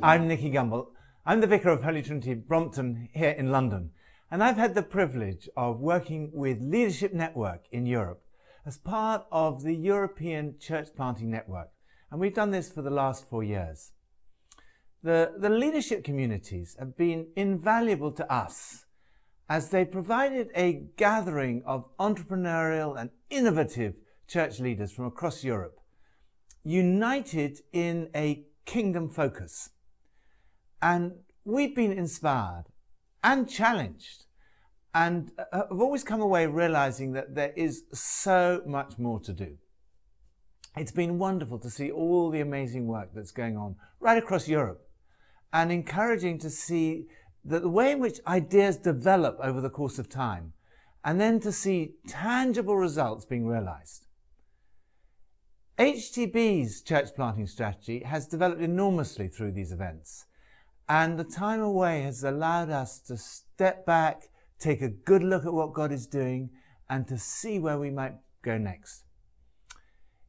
I'm Nicky Gumbel. I'm the Vicar of Holy Trinity Brompton here in London, and I've had the privilege of working with Leadership Network in Europe as part of the European Church Planting Network, and we've done this for the last 4 years. The leadership communities have been invaluable to us as they provided a gathering of entrepreneurial and innovative church leaders from across Europe, united in a kingdom focus. And we've been inspired and challenged, and have always come away realizing that there is so much more to do. It's been wonderful to see all the amazing work that's going on right across Europe, and encouraging to see that the way in which ideas develop over the course of time, and then to see tangible results being realized. HTB's church planting strategy has developed enormously through these events, and the time away has allowed us to step back, take a good look at what God is doing, and to see where we might go next.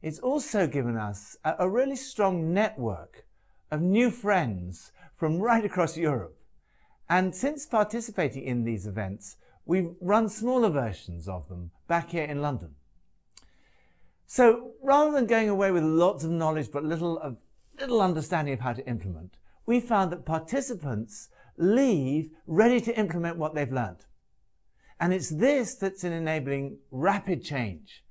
It's also given us a really strong network of new friends from right across Europe. And since participating in these events, we've run smaller versions of them back here in London. So rather than going away with lots of knowledge but little understanding of how to implement, we found that participants leave ready to implement what they've learned. And it's this that's enabling rapid change.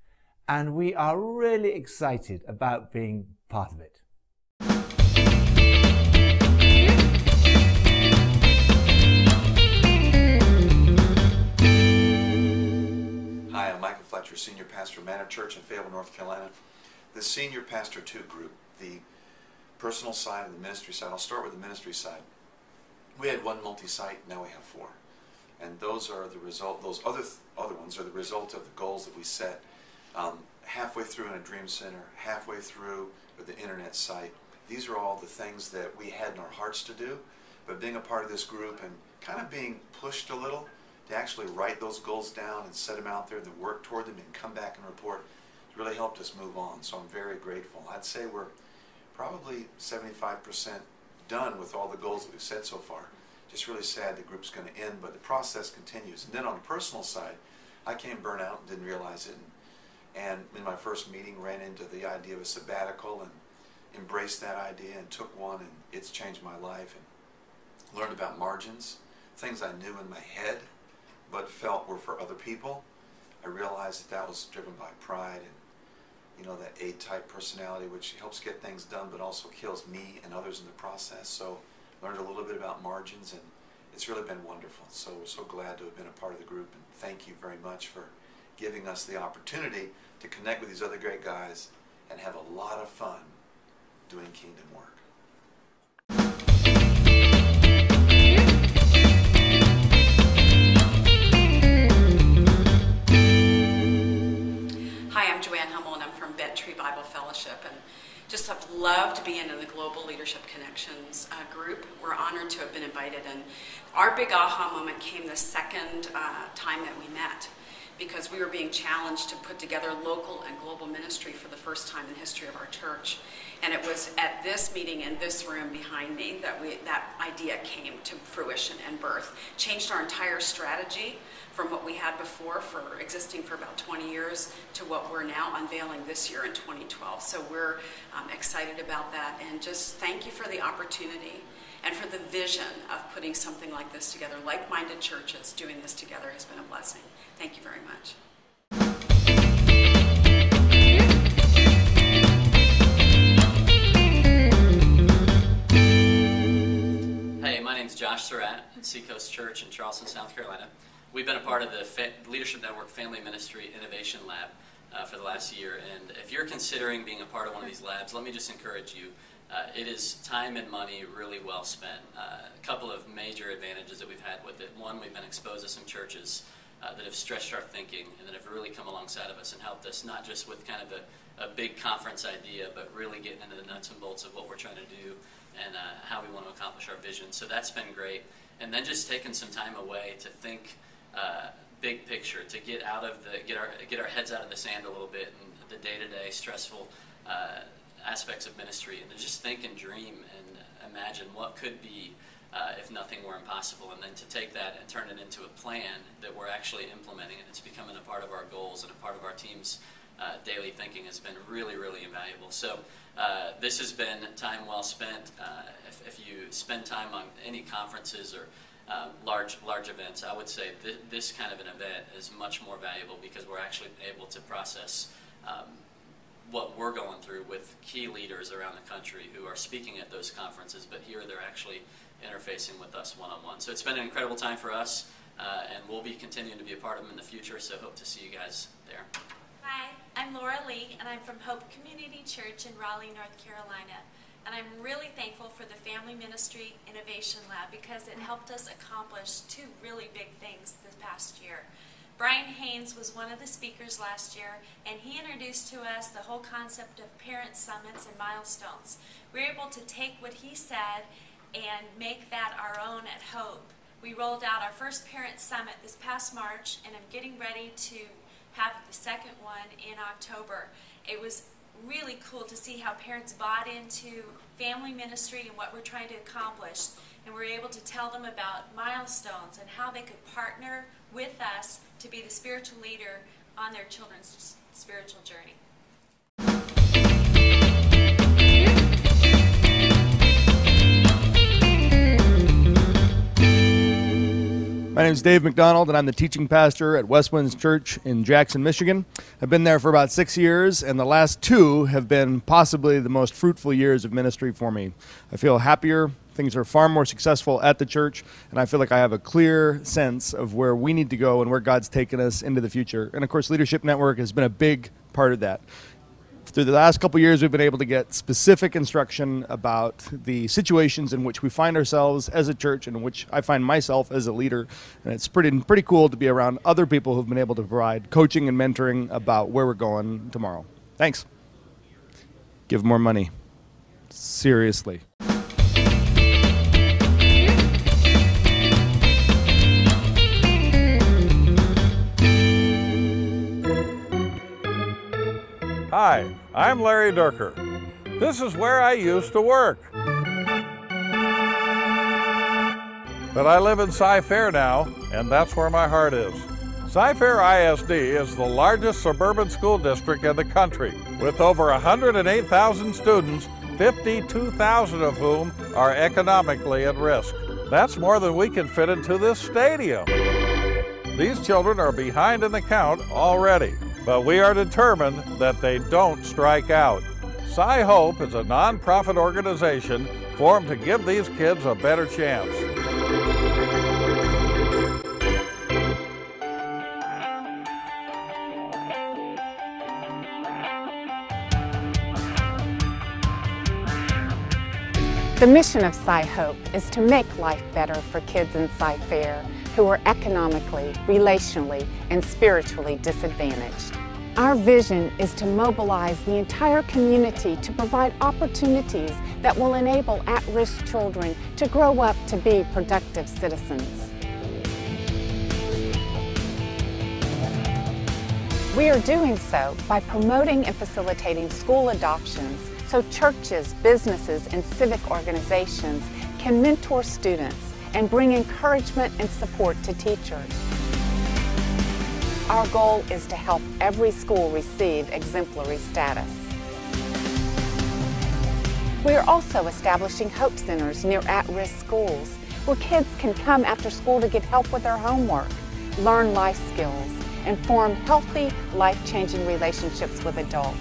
And we are really excited about being part of it. Hi, I'm Michael Fletcher, Senior Pastor of Manor Church in Fayetteville, North Carolina. The Senior Pastor 2 group, the personal side and the ministry side. I'll start with the ministry side. We had one multi-site, now we have 4. And those are the result, those other ones are the result of the goals that we set halfway through in a dream center, halfway through with the internet site. These are all the things that we had in our hearts to do, but being a part of this group and kind of being pushed a little to actually write those goals down and set them out there and then work toward them and come back and report, it's really helped us move on. So I'm very grateful. I'd say we're probably 75% done with all the goals that we've set so far. Just really sad the group's going to end, but the process continues. And then on the personal side, I came burnt out and didn't realize it. And in my first meeting, ran into the idea of a sabbatical and embraced that idea and took one, and it's changed my life. And learned about margins, things I knew in my head, but felt were for other people. I realized that was driven by pride and that A-type personality, which helps get things done, but also kills me and others in the process. So learned a little bit about margins, and it's really been wonderful. So we're so glad to have been a part of the group, and thank you very much for giving us the opportunity to connect with these other great guys and have a lot of fun doing kingdom work. Bible Fellowship, and just have loved being in the Global Leadership Connections group. We're honored to have been invited, and our big aha moment came the second time that we met, because we were being challenged to put together local and global ministry for the first time in the history of our church. And it was at this meeting in this room behind me that that idea came to fruition and birth. Changed our entire strategy from what we had before, for existing for about 20 years, to what we're now unveiling this year in 2012. So we're excited about that, and just thank you for the opportunity and for the vision of putting something like this together. Like-minded churches doing this together has been a blessing. Thank you very much. Hey, my name's Josh Surratt at Seacoast Church in Charleston, South Carolina. We've been a part of the Leadership Network Family Ministry Innovation Lab for the last year, and if you're considering being a part of one of these labs, let me just encourage you. It is time and money really well spent. A couple of major advantages that we've had with it. One, we've been exposed to some churches that have stretched our thinking and that have really come alongside of us and helped us, not just with kind of a big conference idea, but really getting into the nuts and bolts of what we're trying to do and how we want to accomplish our vision. So that's been great. And then just taking some time away to think big picture, to get out of get our heads out of the sand a little bit, and the day-to-day stressful aspects of ministry, and to just think and dream and imagine what could be if nothing were impossible, and then to take that and turn it into a plan that we're actually implementing, and it's becoming a part of our goals and a part of our team's daily thinking has been really, really invaluable. So this has been time well spent. If you spend time on any conferences or large events, I would say this kind of an event is much more valuable because we're actually able to process what we're going through with key leaders around the country who are speaking at those conferences, but here they're actually interfacing with us one-on-one. So it's been an incredible time for us, and we'll be continuing to be a part of them in the future, so hope to see you guys there. Hi, I'm Laura Lee, and I'm from Hope Community Church in Raleigh, North Carolina. And I'm really thankful for the Family Ministry Innovation Lab because it helped us accomplish two really big things this past year. Brian Haynes was one of the speakers last year, and he introduced to us the whole concept of parent summits and milestones. We were able to take what he said and make that our own at Hope. We rolled out our first parent summit this past March, and I'm getting ready to have the second one in October. It was really cool to see how parents bought into family ministry and what we're trying to accomplish, and we're able to tell them about milestones and how they could partner with us to be the spiritual leader on their children's spiritual journey. My name is Dave McDonald, and I'm the teaching pastor at Westwinds Church in Jackson, Michigan. I've been there for about 6 years, and the last 2 have been possibly the most fruitful years of ministry for me. I feel happier, things are far more successful at the church, and I feel like I have a clear sense of where we need to go and where God's taken us into the future. And of course, Leadership Network has been a big part of that. Through the last couple of years, we've been able to get specific instruction about the situations in which we find ourselves as a church and in which I find myself as a leader. And it's pretty cool to be around other people who've been able to provide coaching and mentoring about where we're going tomorrow. Thanks. Give more money. Seriously. Hi, I'm Larry Durker. This is where I used to work. But I live in Cy-Fair now, and that's where my heart is. Cy-Fair ISD is the largest suburban school district in the country, with over 108,000 students, 52,000 of whom are economically at risk. That's more than we can fit into this stadium. These children are behind in the count already. But we are determined that they don't strike out. Cy-Hope is a nonprofit organization formed to give these kids a better chance. The mission of Cy-Hope is to make life better for kids in Cy-Fair who are economically, relationally, and spiritually disadvantaged. Our vision is to mobilize the entire community to provide opportunities that will enable at-risk children to grow up to be productive citizens. We are doing so by promoting and facilitating school adoptions so churches, businesses, and civic organizations can mentor students and bring encouragement and support to teachers. Our goal is to help every school receive exemplary status. We are also establishing Hope Centers near at-risk schools where kids can come after school to get help with their homework, learn life skills, and form healthy, life-changing relationships with adults.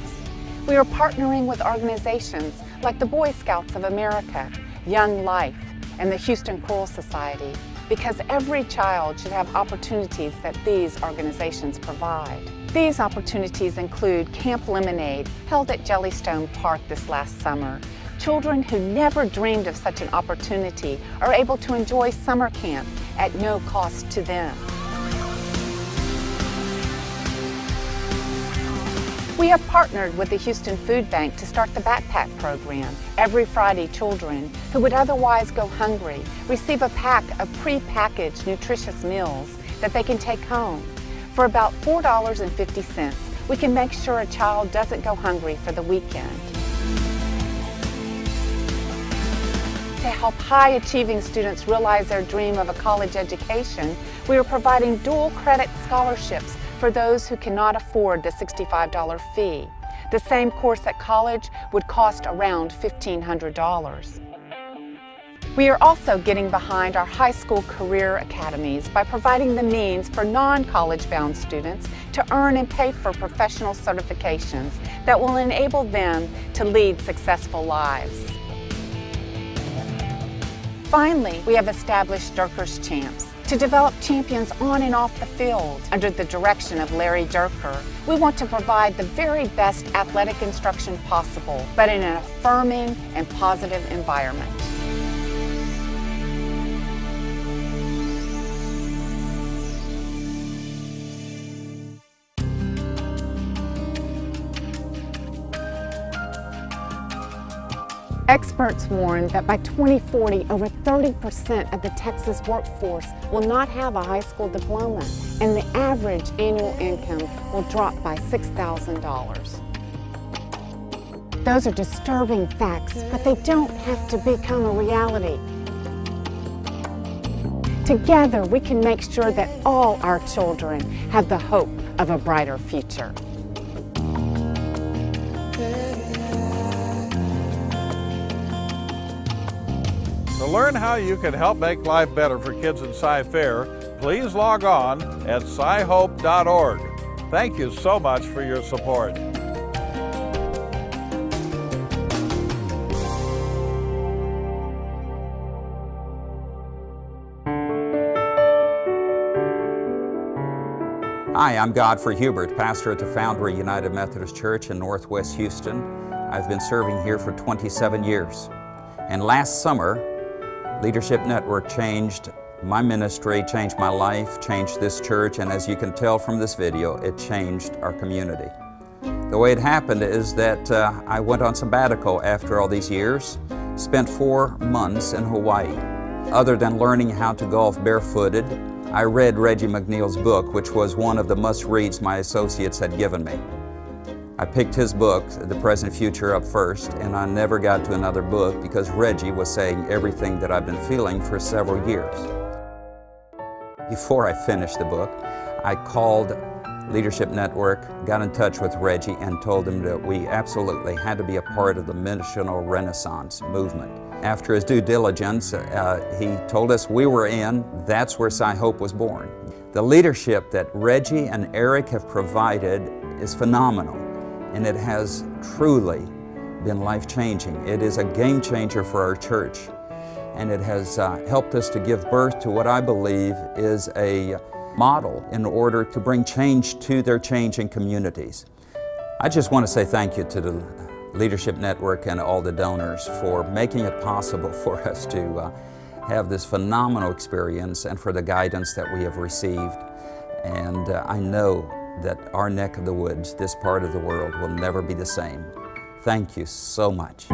We are partnering with organizations like the Boy Scouts of America, Young Life, and the Houston Choral Society, because every child should have opportunities that these organizations provide. These opportunities include Camp Lemonade, held at Jellystone Park this last summer. Children who never dreamed of such an opportunity are able to enjoy summer camp at no cost to them. We have partnered with the Houston Food Bank to start the Backpack Program. Every Friday, children who would otherwise go hungry receive a pack of pre-packaged nutritious meals that they can take home. For about $4.50, we can make sure a child doesn't go hungry for the weekend. To help high-achieving students realize their dream of a college education, we are providing dual credit scholarships for those who cannot afford the $65 fee. The same course at college would cost around $1,500. We are also getting behind our high school career academies by providing the means for non-college bound students to earn and pay for professional certifications that will enable them to lead successful lives. Finally, we have established Dierker's Champs to develop champions on and off the field. Under the direction of Larry Dierker, we want to provide the very best athletic instruction possible, but in an affirming and positive environment. Experts warn that by 2040, over 30% of the Texas workforce will not have a high school diploma, and the average annual income will drop by $6,000. Those are disturbing facts, but they don't have to become a reality. Together, we can make sure that all our children have the hope of a brighter future. To learn how you can help make life better for kids in Cy-Fair, please log on at scihope.org. Thank you so much for your support. Hi, I'm Godfrey Hubert, pastor at the Foundry United Methodist Church in Northwest Houston. I've been serving here for 27 years. And last summer, Leadership Network changed my ministry, changed my life, changed this church, and as you can tell from this video, it changed our community. The way it happened is that I went on sabbatical after all these years, spent 4 months in Hawaii. Other than learning how to golf barefooted, I read Reggie McNeil's book, which was one of the must-reads my associates had given me. I picked his book, The Present Future, up first, and I never got to another book because Reggie was saying everything that I've been feeling for several years. Before I finished the book, I called Leadership Network, got in touch with Reggie, and told him that we absolutely had to be a part of the missional renaissance movement. After his due diligence, he told us we were in. That's where Cy-Hope was born. The leadership that Reggie and Eric have provided is phenomenal. And it has truly been life-changing. It is a game changer for our church. And it has helped us to give birth to what I believe is a model in order to bring change to their changing communities. I just want to say thank you to the Leadership Network and all the donors for making it possible for us to have this phenomenal experience and for the guidance that we have received. And I know that our neck of the woods, this part of the world, will never be the same. Thank you so much.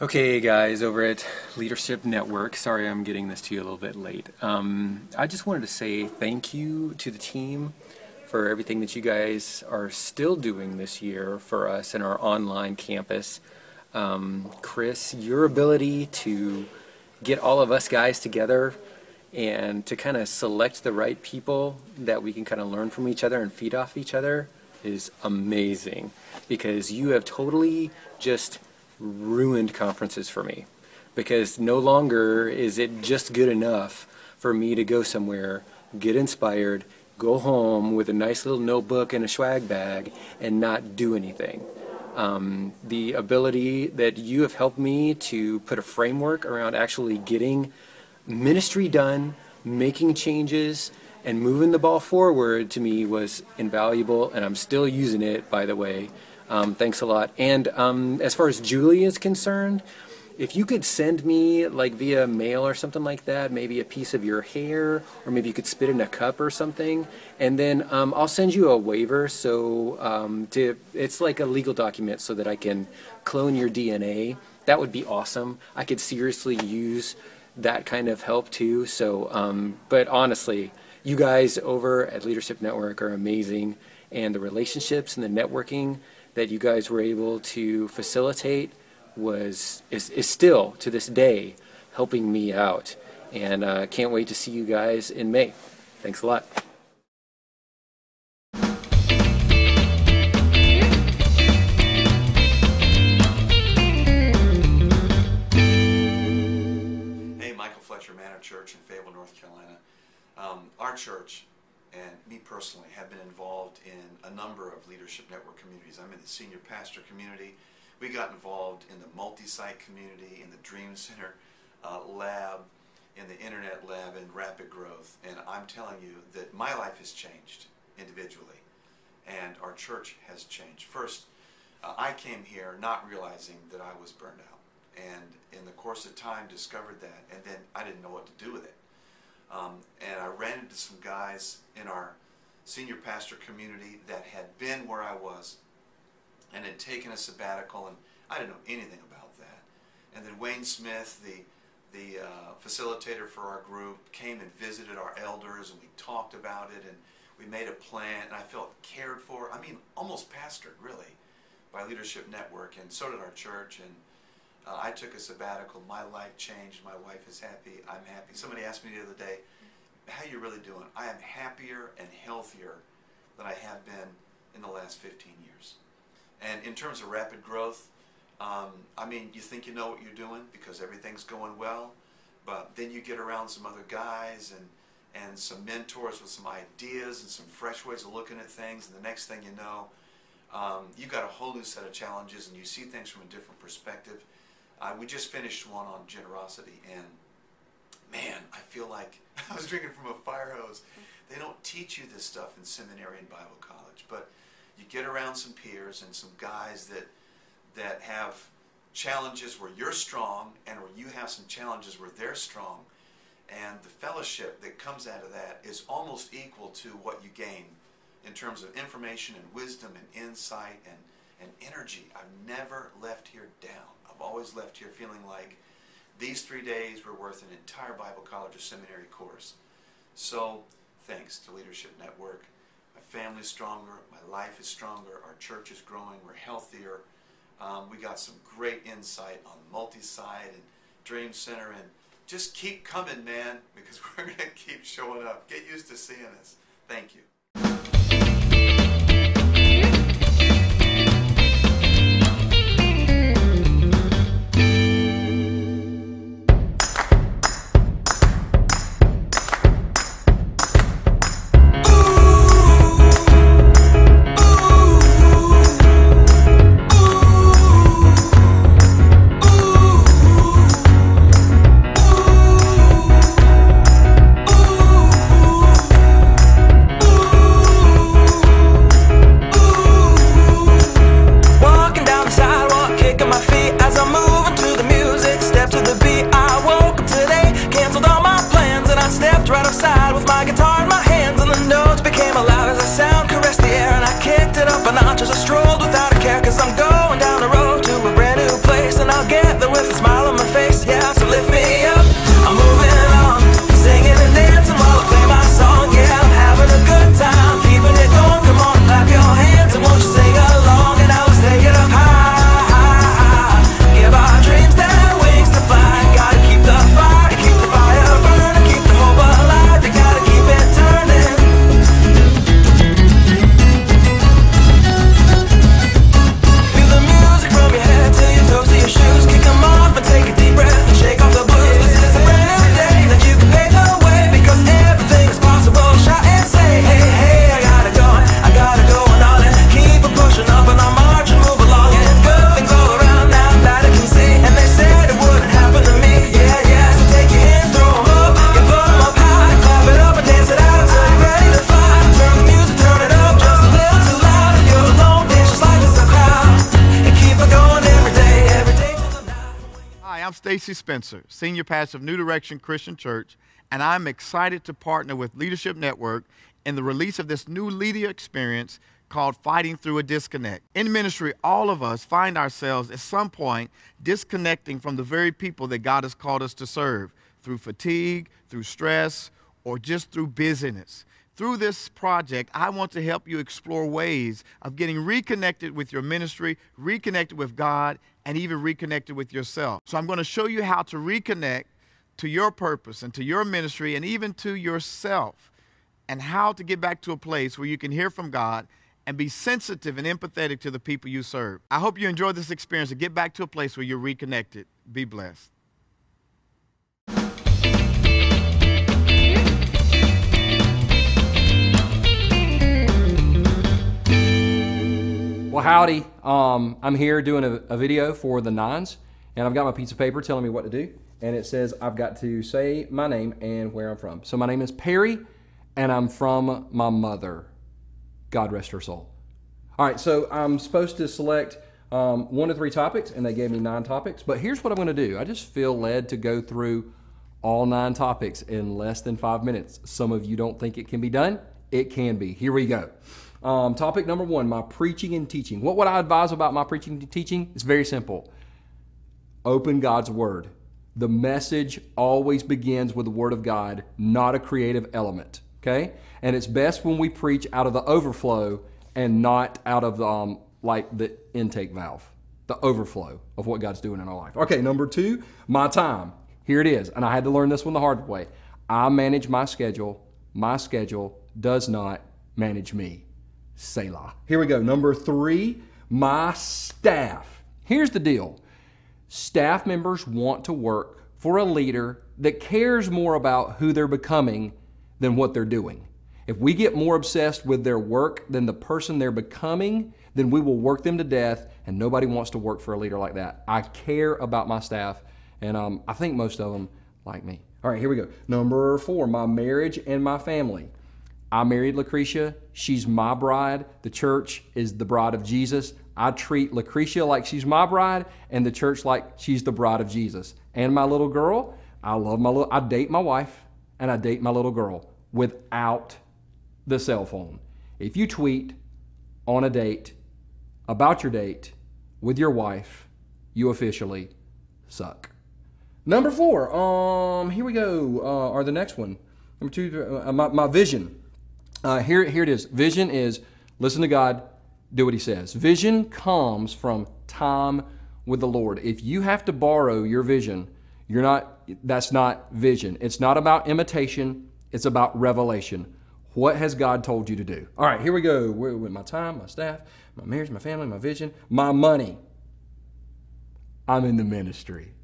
Okay guys, over at Leadership Network, sorry I'm getting this to you a little bit late. I just wanted to say thank you to the team for everything that you guys are still doing this year for us in our online campus. Chris, your ability to get all of us guys together and to kind of select the right people that we can kind of learn from each other and feed off each other is amazing, because you have totally just ruined conferences for me, because no longer is it just good enough for me to go somewhere, get inspired, go home with a nice little notebook and a swag bag and not do anything. The ability that you have helped me to put a framework around actually getting ministry done, making changes, and moving the ball forward to me was invaluable, and I'm still using it, by the way. Thanks a lot. And as far as Julie is concerned, if you could send me like via mail or something like that, maybe a piece of your hair, or maybe you could spit in a cup or something, and then I'll send you a waiver. So it's like a legal document so that I can clone your DNA. That would be awesome. I could seriously use that kind of help too. So, but honestly, you guys over at Leadership Network are amazing, and the relationships and the networking that you guys were able to facilitate is still to this day helping me out, and can't wait to see you guys in May. Thanks a lot. Hey, Michael Fletcher, Manor Church in Fayetteville, North Carolina. Our church and me personally have been involved in a number of Leadership Network communities. I'm in the senior pastor community. We got involved in the multi-site community, in the Dream Center lab, in the internet lab, and rapid growth. And I'm telling you that my life has changed individually, and our church has changed. First, I came here not realizing that I was burned out, and in the course of time discovered that, and then I didn't know what to do with it. And I ran into some guys in our senior pastor community that had been where I was and had taken a sabbatical, and I didn't know anything about that. And then Wayne Smith, the facilitator for our group, came and visited our elders, and we talked about it, and we made a plan, and I felt cared for, I mean, almost pastored, really, by Leadership Network, and so did our church. And I took a sabbatical. My life changed. My wife is happy. I'm happy. Somebody asked me the other day, how are you really doing? I am happier and healthier than I have been in the last 15 years. And in terms of rapid growth, I mean, you think you know what you're doing because everything's going well, but then you get around some other guys and some mentors with some ideas and some fresh ways of looking at things, and the next thing you know, you've got a whole new set of challenges, and you see things from a different perspective. We just finished one on generosity, and man, I feel like I was drinking from a fire hose. They don't teach you this stuff in seminary and Bible college, but you get around some peers and some guys that have challenges where you're strong, and where you have some challenges where they're strong, and the fellowship that comes out of that is almost equal to what you gain in terms of information and wisdom and insight and energy. I've never left here down. I've always left here feeling like these 3 days were worth an entire Bible college or seminary course. So thanks to Leadership Network. My family's stronger, my life is stronger, our church is growing, we're healthier. We got some great insight on multi-site and Dream Center, and just keep coming, man, because we're going to keep showing up. Get used to seeing us. Thank you. I'm Stacy Spencer, Senior Pastor of New Direction Christian Church, and I'm excited to partner with Leadership Network in the release of this new leader experience called Fighting Through a Disconnect. In ministry, all of us find ourselves at some point disconnecting from the very people that God has called us to serve through fatigue, through stress, or just through busyness. Through this project, I want to help you explore ways of getting reconnected with your ministry, reconnected with God, and even reconnected with yourself. So I'm going to show you how to reconnect to your purpose and to your ministry and even to yourself, and how to get back to a place where you can hear from God and be sensitive and empathetic to the people you serve. I hope you enjoy this experience and get back to a place where you're reconnected. Be blessed. Well, howdy. I'm here doing a video for the Nines, and I've got my piece of paper telling me what to do, and it says I've got to say my name and where I'm from. So my name is Perry, and I'm from my mother. God rest her soul. All right, so I'm supposed to select 1 to 3 topics, and they gave me 9 topics, but here's what I'm going to do. I just feel led to go through all 9 topics in less than 5 minutes. Some of you don't think it can be done. It can be. Here we go. Topic number 1, my preaching and teaching. What would I advise about my preaching and teaching? It's very simple. Open God's Word. The message always begins with the Word of God, not a creative element, okay? And it's best when we preach out of the overflow and not out of the, like the intake valve, the overflow of what God's doing in our life. Okay, number 2, my time. Here it is, and I had to learn this one the hard way. I manage my schedule. My schedule does not manage me. Selah. Here we go. Number 3, my staff. Here's the deal. Staff members want to work for a leader that cares more about who they're becoming than what they're doing. If we get more obsessed with their work than the person they're becoming, then we will work them to death, and nobody wants to work for a leader like that. I care about my staff, and I think most of them like me. All right, here we go. Number 4, my marriage and my family. I married Lucretia. She's my bride. The church is the bride of Jesus. I treat Lucretia like she's my bride, and the church like she's the bride of Jesus. And my little girl, I date my wife, and I date my little girl without the cell phone. If you tweet on a date about your date with your wife, you officially suck. Number 4, here we go, or the next one. Number 2, my vision. Here it is. Vision is listen to God, do what He says. Vision comes from time with the Lord. If you have to borrow your vision, that's not vision. It's not about imitation. It's about revelation. What has God told you to do? All right, here we go. With my time, my staff, my marriage, my family, my vision, my money. I'm in the ministry.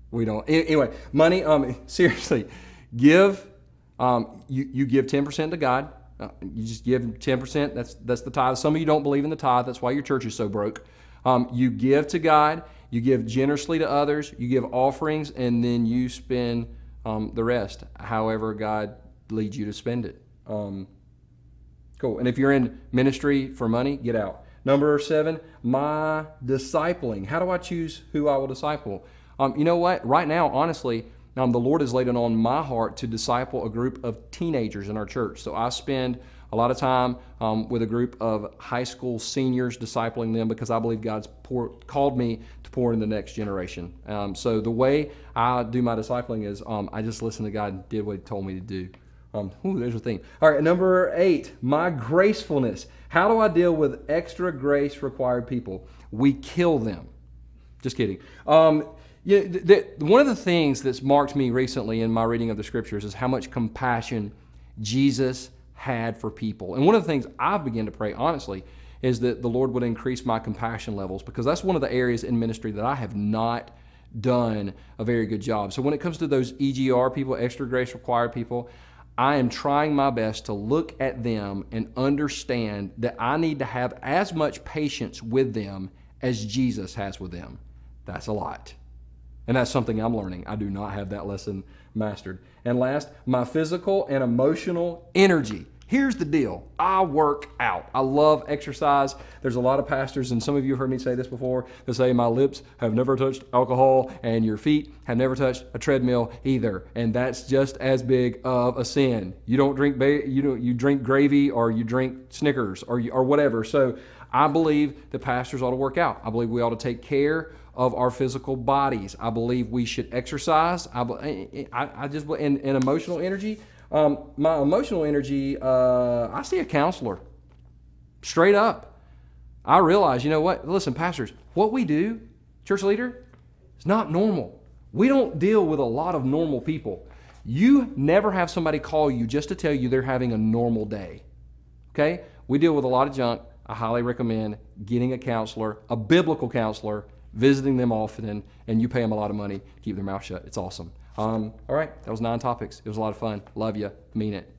We don't. Anyway, money, seriously, give. You give 10% to God. You just give 10%. That's the tithe. Some of you don't believe in the tithe. That's why your church is so broke. You give to God. You give generously to others. You give offerings, and then you spend the rest however God leads you to spend it. Cool. And if you're in ministry for money, get out. Number 7, my discipling. How do I choose who I will disciple? You know what? Right now, honestly, the Lord has laid it on my heart to disciple a group of teenagers in our church. So I spend a lot of time with a group of high school seniors discipling them because I believe God's called me to pour in the next generation. So the way I do my discipling is I just listened to God and did what He told me to do. There's a theme. All right, number 8, my gracefulness. How do I deal with extra grace required people? We kill them. Just kidding. One of the things that's marked me recently in my reading of the Scriptures is how much compassion Jesus had for people. And one of the things I've begun to pray, honestly, is that the Lord would increase my compassion levels, because that's one of the areas in ministry that I have not done a very good job. So when it comes to those EGR people, extra grace required people, I am trying my best to look at them and understand that I need to have as much patience with them as Jesus has with them. That's a lot. And that's something I'm learning. I do not have that lesson mastered. And last, my physical and emotional energy. Here's the deal. I work out. I love exercise. There's a lot of pastors, and some of you have heard me say this before, that say my lips have never touched alcohol and your feet have never touched a treadmill either. And that's just as big of a sin. You don't drink, you drink gravy, or you drink Snickers, or whatever. So I believe that pastors ought to work out. I believe we ought to take care of our physical bodies. I believe we should exercise. I just, and emotional energy, my emotional energy, I see a counselor. Straight up. I realize, you know what? Listen, pastors, what we do, church leader, is not normal. We don't deal with a lot of normal people. You never have somebody call you just to tell you they're having a normal day. Okay? We deal with a lot of junk. I highly recommend getting a counselor, a biblical counselor, visiting them often, and you pay them a lot of money to keep their mouth shut. It's awesome. All right, that was 9 topics. It was a lot of fun. Love you. Mean it.